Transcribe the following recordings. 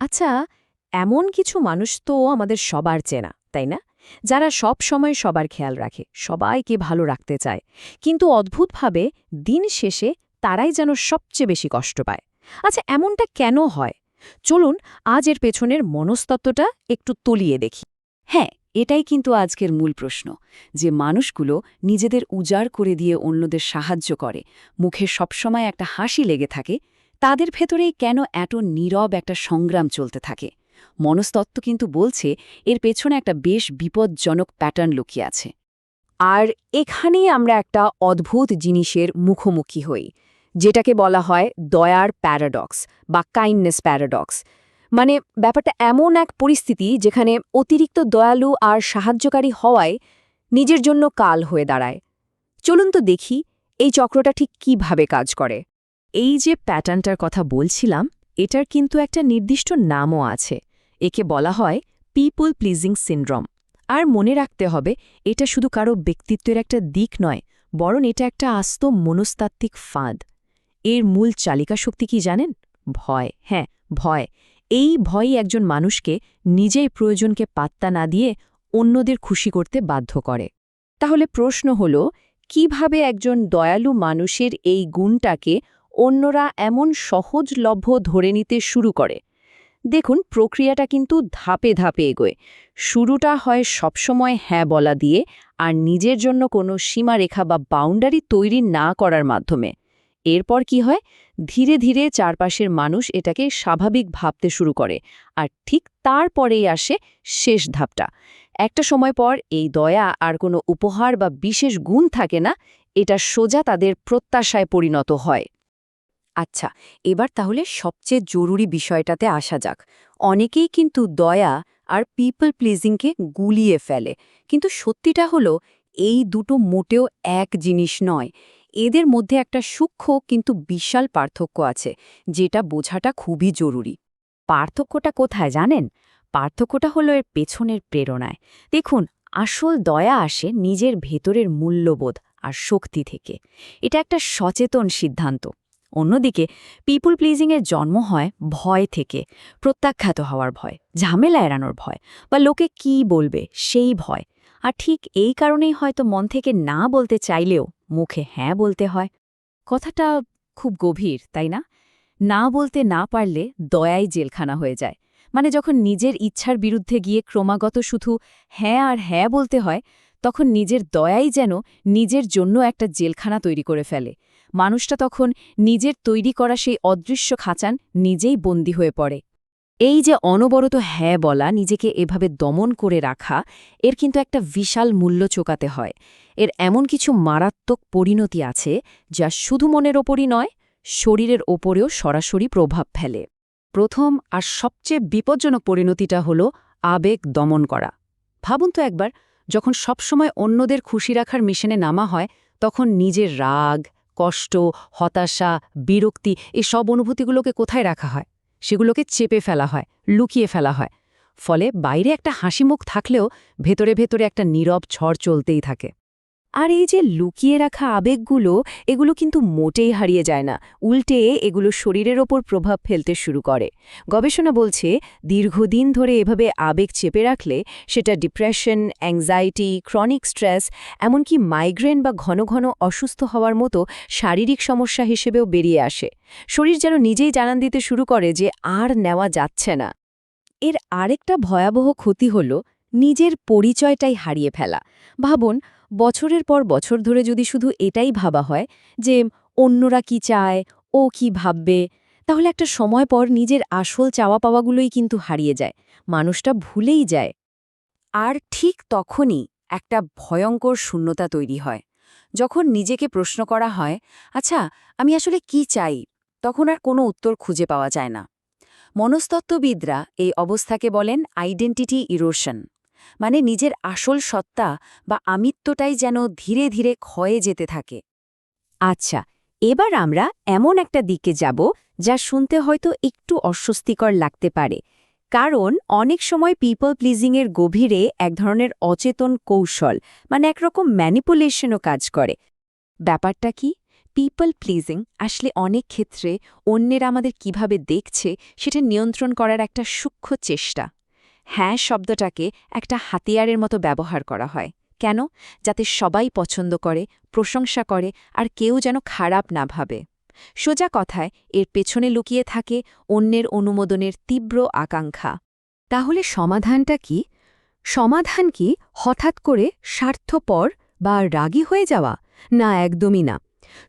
আচ্ছা, এমন কিছু মানুষ তো আমাদের সবার চেনা, তাই না? যারা সব সময় সবার খেয়াল রাখে, সবাইকে ভালো রাখতে চায়। কিন্তু অদ্ভুতভাবে দিন শেষে তারাই যেন সবচেয়ে বেশি কষ্ট পায়। আচ্ছা, এমনটা কেন হয়? চলুন আজ এর পেছনের মনস্তত্ত্বটা একটু তলিয়ে দেখি। হ্যাঁ, এটাই কিন্তু আজকের মূল প্রশ্ন, যে মানুষগুলো নিজেদের উজাড় করে দিয়ে অন্যদের সাহায্য করে, মুখে সবসময় একটা হাসি লেগে থাকে, তাদের ভেতরেই কেন এত নীরব একটা সংগ্রাম চলতে থাকে? মনস্তত্ত্ব কিন্তু বলছে এর পেছনে একটা বেশ বিপজ্জনক প্যাটার্ন লুকিয়ে আছে। আর এখানেই আমরা একটা অদ্ভুত জিনিসের মুখোমুখি হই, যেটাকে বলা হয় দয়ার প্যারাডক্স বা কাইন্ডনেস প্যারাডক্স। মানে ব্যাপারটা এমন এক পরিস্থিতি যেখানে অতিরিক্ত দয়ালু আর সাহায্যকারী হওয়ায় নিজের জন্য কাল হয়ে দাঁড়ায়। চলুন তো দেখি এই চক্রটা ঠিক কিভাবে কাজ করে। এই যে প্যাটার্নটার কথা বলছিলাম, এটার কিন্তু একটা নির্দিষ্ট নামও আছে। একে বলা হয় পিপল প্লিজিং সিনড্রোম। আর মনে রাখতে হবে, এটা শুধু কারো ব্যক্তিত্বের একটা দিক নয়, বরং এটা একটা আস্ত মনস্তাত্ত্বিক ফাঁদ। এর মূল চালিকা শক্তি কি জানেন? ভয়। হ্যাঁ, ভয়। এই ভয়ই একজন মানুষকে নিজেই প্রয়োজনকে পাত্তা না দিয়ে অন্যদের খুশি করতে বাধ্য করে। তাহলে প্রশ্ন হল, কিভাবে একজন দয়ালু মানুষের এই গুণটাকে অন্যরা এমন সহজলভ্য ধরে নিতে শুরু করে? দেখুন, প্রক্রিয়াটা কিন্তু ধাপে ধাপে এগোয়। শুরুটা হয় সবসময় হ্যাঁ বলা দিয়ে, আর নিজের জন্য কোনো সীমারেখা বা বাউন্ডারি তৈরি না করার মাধ্যমে। এরপর কি হয়? ধীরে ধীরে চারপাশের মানুষ এটাকে স্বাভাবিক ভাবতে শুরু করে, আর ঠিক তারপরেই আসে শেষ ধাপটা। একটা সময় পর এই দয়া আর কোনো উপহার বা বিশেষ গুণ থাকে না, এটা সোজা তাদের প্রত্যাশায় পরিণত হয়। আচ্ছা, এবার তাহলে সবচেয়ে জরুরি বিষয়টাতে আসা যাক। অনেকেই কিন্তু দয়া আর পিপল প্লিজিংকে গুলিয়ে ফেলে, কিন্তু সত্যিটা হলো এই দুটো মোটেও এক জিনিস নয়। এদের মধ্যে একটা সূক্ষ্ম কিন্তু বিশাল পার্থক্য আছে, যেটা বোঝাটা খুবই জরুরি। পার্থক্যটা কোথায় জানেন? পার্থক্যটা হলো এর পেছনের প্রেরণায়। দেখুন, আসল দয়া আসে নিজের ভেতরের মূল্যবোধ আর শক্তি থেকে। এটা একটা সচেতন সিদ্ধান্ত। অন্যদিকে পিপল প্লিজিংয়ের জন্ম হয় ভয় থেকে, প্রত্যাখ্যাত হওয়ার ভয়, ঝামেলা এড়ানোর ভয়, বা লোকে কি বলবে সেই ভয়। আর ঠিক এই কারণেই হয়তো মন থেকে না বলতে চাইলেও মুখে হ্যাঁ বলতে হয়। কথাটা খুব গভীর, তাই না? না বলতে না পারলে দয়াই জেলখানা হয়ে যায়। মানে যখন নিজের ইচ্ছার বিরুদ্ধে গিয়ে ক্রমাগত শুধু হ্যাঁ আর হ্যাঁ বলতে হয়, তখন নিজের দয়াই যেন নিজের জন্য একটা জেলখানা তৈরি করে ফেলে। মানুষটা তখন নিজের তৈরি করা সেই অদৃশ্য খাঁচান নিজেই বন্দী হয়ে পড়ে। এই যে অনবরত হ্যাঁ বলা, নিজেকে এভাবে দমন করে রাখা, এর কিন্তু একটা বিশাল মূল্য চোকাতে হয়। এর এমন কিছু মারাত্মক পরিণতি আছে যা শুধু মনের ওপরই নয়, শরীরের ওপরেও সরাসরি প্রভাব ফেলে। প্রথম আর সবচেয়ে বিপজ্জনক পরিণতিটা হল আবেগ দমন করা। ভাবুন তো একবার, যখন সবসময় অন্যদের খুশি রাখার মিশনে নামা হয়, তখন নিজের রাগ, কষ্ট, হতাশা, বিরক্তি এই সব অনুভূতিগুলোকে কোথায় রাখা হয়? সেগুলোকে চেপে ফেলা হয়, লুকিয়ে ফেলা হয়। ফলে বাইরে একটা হাসিমুখ থাকলেও ভেতরে ভেতরে একটা নীরব ঝড় চলতেই থাকে। আর এই যে লুকিয়ে রাখা আবেগগুলো, এগুলো কিন্তু মোটেই হারিয়ে যায় না, উল্টে এগুলো শরীরের ওপর প্রভাব ফেলতে শুরু করে। গবেষণা বলছে, দীর্ঘদিন ধরে এভাবে আবেগ চেপে রাখলে সেটা ডিপ্রেশন, অ্যাংজাইটি, ক্রনিক স্ট্রেস, এমনকি মাইগ্রেন বা ঘন ঘন অসুস্থ হওয়ার মতো শারীরিক সমস্যা হিসেবেও বেরিয়ে আসে। শরীর যেন নিজেই জানান দিতে শুরু করে যে আর নেওয়া যাচ্ছে না। এর আরেকটা ভয়াবহ ক্ষতি হল নিজের পরিচয়টাই হারিয়ে ফেলা। ভাবুন, বছরের পর বছর ধরে যদি শুধু এটাই ভাবা হয় যে অন্যরা কি চায়, ও কি ভাববে, তাহলে একটা সময় পর নিজের আসল চাওয়া পাওয়াগুলোই কিন্তু হারিয়ে যায়, মানুষটা ভুলেই যায়। আর ঠিক তখনই একটা ভয়ঙ্কর শূন্যতা তৈরি হয়। যখন নিজেকে প্রশ্ন করা হয়, আচ্ছা, আমি আসলে কি চাই, তখন আর কোনো উত্তর খুঁজে পাওয়া যায় না। মনস্তত্ত্ববিদরা এই অবস্থাকে বলেন আইডেন্টিটি ইরোশন। মানে নিজের আসল সত্তা বা আমিত্বটাই যেন ধীরে ধীরে ক্ষয়ে যেতে থাকে। আচ্ছা, এবার আমরা এমন একটা দিকে যাব যা শুনতে হয়তো একটু অস্বস্তিকর লাগতে পারে। কারণ অনেক সময় পিপল প্লিজিংয়ের গভীরে এক ধরনের অচেতন কৌশল, মানে একরকম ম্যানিপুলেশনও কাজ করে। ব্যাপারটা কি? পিপল প্লিজিং আসলে অনেক ক্ষেত্রে অন্যেরা আমাদের কিভাবে দেখছে সেটা নিয়ন্ত্রণ করার একটা সূক্ষ্ম চেষ্টা। হ্যাঁ শব্দটাকে একটা হাতিয়ারের মতো ব্যবহার করা হয়। কেন? যাতে সবাই পছন্দ করে, প্রশংসা করে আর কেউ যেন খারাপ না ভাবে। সোজা কথায় এর পেছনে লুকিয়ে থাকে অন্যের অনুমোদনের তীব্র আকাঙ্ক্ষা। তাহলে সমাধানটা কি? সমাধান কি হঠাৎ করে স্বার্থপর বা রাগী হয়ে যাওয়া? না, একদমই না।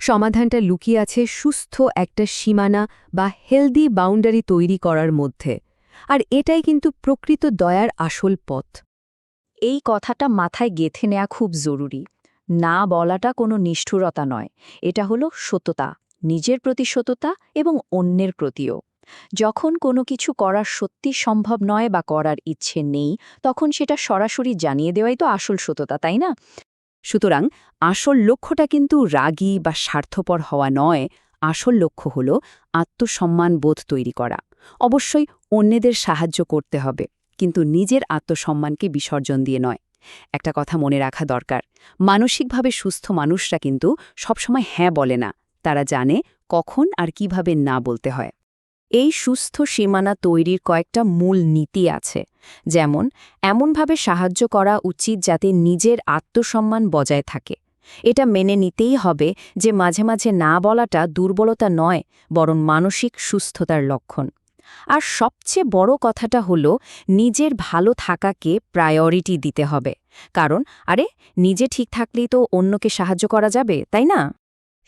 সমাধানটা লুকিয়ে আছে সুস্থ একটা সীমানা বা হেলদি বাউন্ডারি তৈরি করার মধ্যে। আর এটাই কিন্তু প্রকৃত দয়ার আসল পথ। এই কথাটা মাথায় গেঁথে নেওয়া খুব জরুরি। না বলাটা কোনো নিষ্ঠুরতা নয়, এটা হলো সততা, নিজের প্রতি সততা এবং অন্যের প্রতিও। যখন কোনো কিছু করা সত্যি সম্ভব নয় বা করার ইচ্ছে নেই, তখন সেটা সরাসরি জানিয়ে দেওয়াই তো আসল সততা, তাই না? সুতরাং আসল লক্ষ্যটা কিন্তু রাগী বা স্বার্থপর হওয়া নয়, আসল লক্ষ্য হল আত্মসম্মান বোধ তৈরি করা। অবশ্যই অন্যদের সাহায্য করতে হবে, কিন্তু নিজের আত্মসম্মানকে বিসর্জন দিয়ে নয়। একটা কথা মনে রাখা দরকার, মানসিকভাবে সুস্থ মানুষরা কিন্তু সবসময় হ্যাঁ বলে না, তারা জানে কখন আর কিভাবে না বলতে হয়। এই সুস্থ সীমানা তৈরির কয়েকটা মূল নীতি আছে, যেমন এমনভাবে সাহায্য করা উচিত যাতে নিজের আত্মসম্মান বজায় থাকে। এটা মেনে নিতেই হবে যে মাঝে মাঝে না বলাটা দুর্বলতা নয়, বরং মানসিক সুস্থতার লক্ষণ। আর সবচেয়ে বড় কথাটা হলো নিজের ভালো থাকাকে প্রায়োরিটি দিতে হবে, কারণ নিজে ঠিক থাকলেই তো অন্যকে সাহায্য করা যাবে, তাই না?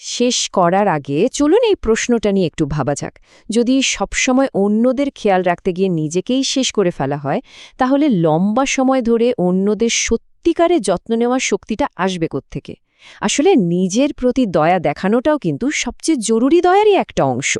শেষ করার আগে চলুন এই প্রশ্নটা নিয়ে একটু ভাবা যাক। যদি সবসময় অন্যদের খেয়াল রাখতে গিয়ে নিজেকেই শেষ করে ফেলা হয়, তাহলে লম্বা সময় ধরে অন্যদের সত্যিকারে যত্ন নেওয়ার শক্তিটা আসবে কোত্থেকে? আসলে নিজের প্রতি দয়া দেখানোটাও কিন্তু সবচেয়ে জরুরি দয়ারই একটা অংশ।